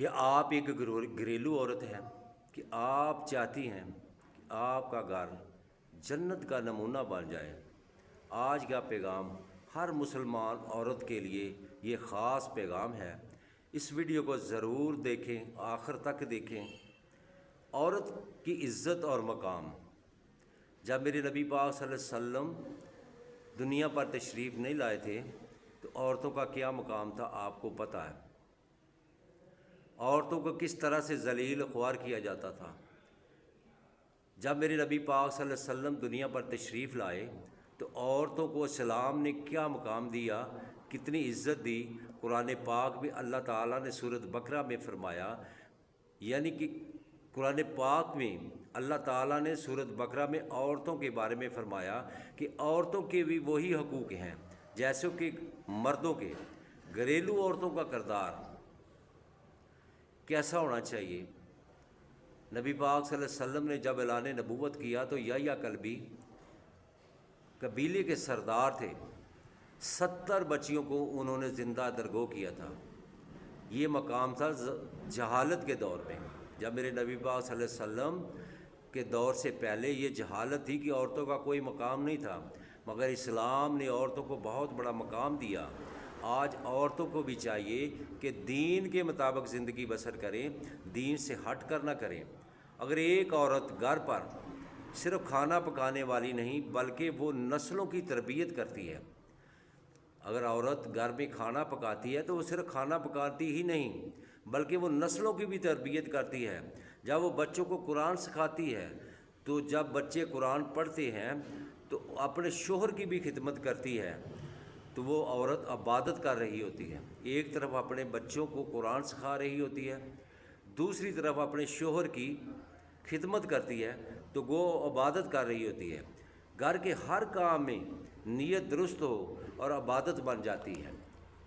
کہ آپ ایک گھریلو عورت ہیں، کہ آپ چاہتی ہیں کہ آپ کا گھر جنت کا نمونہ بن جائے۔ آج کا پیغام ہر مسلمان عورت کے لیے یہ خاص پیغام ہے۔ اس ویڈیو کو ضرور دیکھیں، آخر تک دیکھیں۔ عورت کی عزت اور مقام۔ جب میرے نبی پاک صلی اللہ علیہ وسلم دنیا پر تشریف نہیں لائے تھے تو عورتوں کا کیا مقام تھا آپ کو پتہ ہے۔ عورتوں کو کس طرح سے ذلیل خوار کیا جاتا تھا۔ جب میرے نبی پاک صلی اللہ علیہ وسلم دنیا پر تشریف لائے تو عورتوں کو اسلام نے کیا مقام دیا، کتنی عزت دی۔ قرآن پاک میں اللہ تعالیٰ نے سورۃ بقرہ میں فرمایا، یعنی کہ قرآن پاک میں اللہ تعالیٰ نے سورۃ بقرہ میں عورتوں کے بارے میں فرمایا کہ عورتوں کے بھی وہی حقوق ہیں جیسے کہ مردوں کے۔ گھریلو عورتوں کا کردار کیسا ہونا چاہیے۔ نبی پاک صلی اللہ علیہ وسلم نے جب اعلان نبوت کیا تو یحییٰ کلبی قبیلے کے سردار تھے، 70 بچیوں کو انہوں نے زندہ درگو کیا تھا۔ یہ مقام تھا جہالت کے دور میں۔ جب میرے نبی پاک صلی اللہ علیہ وسلم کے دور سے پہلے یہ جہالت تھی کہ عورتوں کا کوئی مقام نہیں تھا، مگر اسلام نے عورتوں کو بہت بڑا مقام دیا۔ آج عورتوں کو بھی چاہیے کہ دین کے مطابق زندگی بسر کریں، دین سے ہٹ کر نہ کریں۔ اگر ایک عورت گھر پر صرف کھانا پکانے والی نہیں بلکہ وہ نسلوں کی تربیت کرتی ہے۔ اگر عورت گھر میں کھانا پکاتی ہے تو وہ صرف کھانا پکاتی ہی نہیں بلکہ وہ نسلوں کی بھی تربیت کرتی ہے۔ جب وہ بچوں کو قرآن سکھاتی ہے تو جب بچے قرآن پڑھتے ہیں تو اپنے شوہر کی بھی خدمت کرتی ہے، تو وہ عورت عبادت کر رہی ہوتی ہے۔ ایک طرف اپنے بچوں کو قرآن سکھا رہی ہوتی ہے، دوسری طرف اپنے شوہر کی خدمت کرتی ہے، تو وہ عبادت کر رہی ہوتی ہے۔ گھر کے ہر کام میں نیت درست ہو اور عبادت بن جاتی ہے۔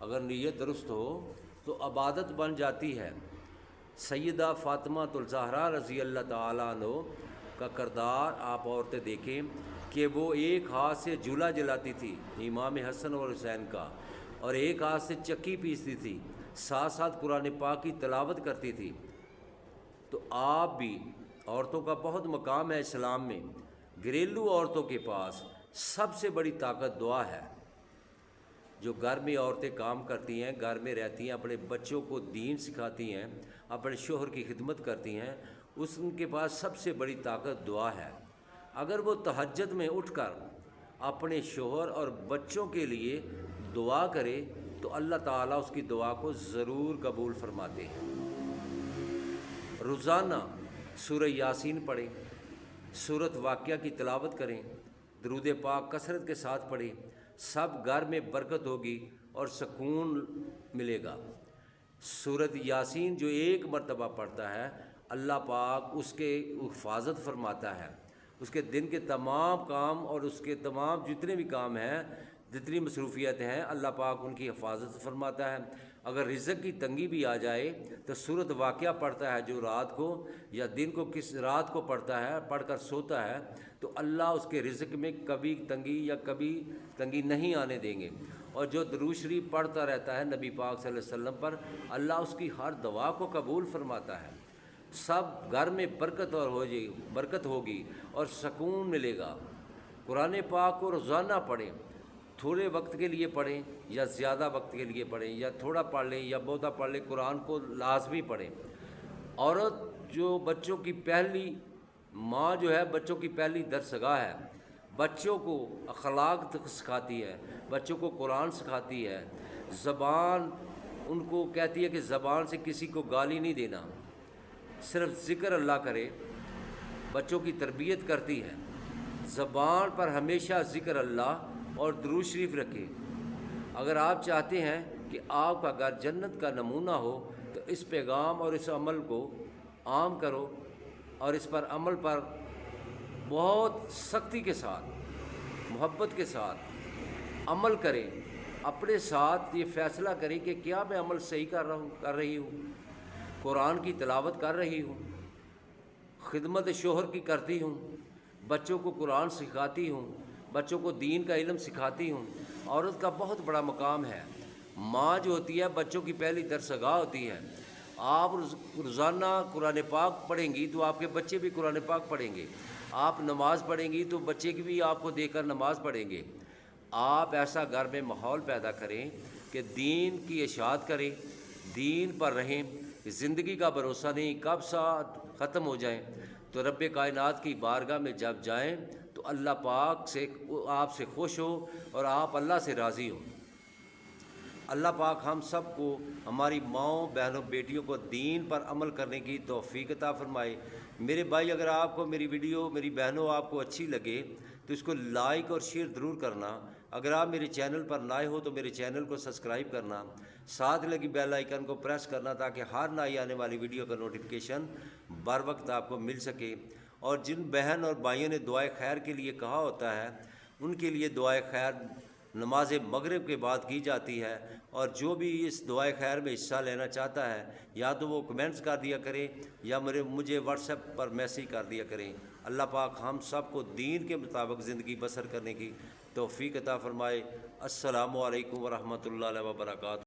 اگر نیت درست ہو تو عبادت بن جاتی ہے۔ سیدہ فاطمہ الزہرا رضی اللہ تعالیٰ عنہ کا کردار آپ عورتیں دیکھیں کہ وہ ایک ہاتھ سے چولہا جلاتی تھی امام حسن اور حسین کا، اور ایک ہاتھ سے چکی پیستی تھی، ساتھ ساتھ قرآن پاک کی تلاوت کرتی تھی۔ تو آپ بھی، عورتوں کا بہت مقام ہے اسلام میں۔ گھریلو عورتوں کے پاس سب سے بڑی طاقت دعا ہے۔ جو گھر میں عورتیں کام کرتی ہیں، گھر میں رہتی ہیں، اپنے بچوں کو دین سکھاتی ہیں، اپنے شوہر کی خدمت کرتی ہیں، ان کے پاس سب سے بڑی طاقت دعا ہے۔ اگر وہ تہجد میں اٹھ کر اپنے شوہر اور بچوں کے لیے دعا کرے تو اللہ تعالیٰ اس کی دعا کو ضرور قبول فرماتے ہیں۔ روزانہ سورہ یاسین پڑھیں، سورۃ واقعہ کی تلاوت کریں، درود پاک کثرت کے ساتھ پڑھیں، سب گھر میں برکت ہوگی اور سکون ملے گا۔ سورۃ یاسین جو ایک مرتبہ پڑھتا ہے اللہ پاک اس کے حفاظت فرماتا ہے، اس کے دن کے تمام کام اور اس کے تمام جتنے بھی کام ہیں، جتنی مصروفیت ہیں، اللہ پاک ان کی حفاظت فرماتا ہے۔ اگر رزق کی تنگی بھی آ جائے تو سورۃ واقعہ پڑھتا ہے جو رات کو یا دن کو کس رات کو پڑھتا ہے، پڑھ کر سوتا ہے، تو اللہ اس کے رزق میں کبھی تنگی نہیں آنے دیں گے۔ اور جو درود شریف پڑھتا رہتا ہے نبی پاک صلی اللہ علیہ وسلم پر، اللہ اس کی ہر دعا کو قبول فرماتا ہے۔ سب گھر میں برکت ہوگی اور سکون ملے گا۔ قرآن پاک کو روزانہ پڑھیں، تھوڑے وقت کے لیے پڑھیں یا زیادہ وقت کے لیے پڑھیں، یا تھوڑا پڑھ لیں یا بہتا پڑھ لیں، قرآن کو لازمی پڑھیں۔ عورت جو بچوں کی پہلی ماں جو ہے، بچوں کی پہلی درسگاہ ہے، بچوں کو اخلاق سکھاتی ہے، بچوں کو قرآن سکھاتی ہے۔ زبان ان کو کہتی ہے کہ زبان سے کسی کو گالی نہیں دینا، صرف ذکر اللہ کرے، بچوں کی تربیت کرتی ہے۔ زبان پر ہمیشہ ذکر اللہ اور درود شریف رکھے۔ اگر آپ چاہتے ہیں کہ آپ کا گھر جنت کا نمونہ ہو تو اس پیغام اور اس عمل کو عام کرو، اور اس پر عمل پر بہت سختی کے ساتھ، محبت کے ساتھ عمل کریں۔ اپنے ساتھ یہ فیصلہ کریں کہ کیا میں عمل صحیح کر رہی ہوں، قرآن کی تلاوت کر رہی ہوں، خدمت شوہر کی کرتی ہوں، بچوں کو قرآن سکھاتی ہوں، بچوں کو دین کا علم سکھاتی ہوں۔ عورت کا بہت بڑا مقام ہے۔ ماں جو ہوتی ہے بچوں کی پہلی درسگاہ ہوتی ہے۔ آپ روزانہ قرآن پاک پڑھیں گی تو آپ کے بچے بھی قرآن پاک پڑھیں گے، آپ نماز پڑھیں گی تو بچے کی بھی آپ کو دیکھ کر نماز پڑھیں گے۔ آپ ایسا گھر میں ماحول پیدا کریں کہ دین کی اشاعت کریں، دین پر رہیں، زندگی کا بھروسہ نہیں کب ساتھ ختم ہو جائیں، تو رب کائنات کی بارگاہ میں جب جائیں تو اللہ پاک سے آپ سے خوش ہو اور آپ اللہ سے راضی ہوں۔ اللہ پاک ہم سب کو، ہماری ماؤں بہنوں بیٹیوں کو دین پر عمل کرنے کی توفیق عطا فرمائے۔ میرے بھائی، اگر آپ کو میری ویڈیو، میری بہنوں آپ کو اچھی لگے تو اس کو لائک اور شیئر ضرور کرنا۔ اگر آپ میرے چینل پر نئے ہو تو میرے چینل کو سبسکرائب کرنا، ساتھ لگی بیل آئیکن کو پریس کرنا تاکہ ہر نئی آنے والی ویڈیو کا نوٹیفیکیشن بر وقت آپ کو مل سکے۔ اور جن بہن اور بھائیوں نے دعائے خیر کے لیے کہا ہوتا ہے، ان کے لیے دعائے خیر نماز مغرب کے بعد کی جاتی ہے، اور جو بھی اس دعائے خیر میں حصہ لینا چاہتا ہے یا تو وہ کمنٹس کر دیا کرے یا مجھے واٹس ایپ پر میسیج کر دیا کریں۔ اللہ پاک ہم سب کو دین کے مطابق زندگی بسر کرنے کی توفیق عطا فرمائے۔ السلام علیکم ورحمۃ اللہ وبرکاتہ۔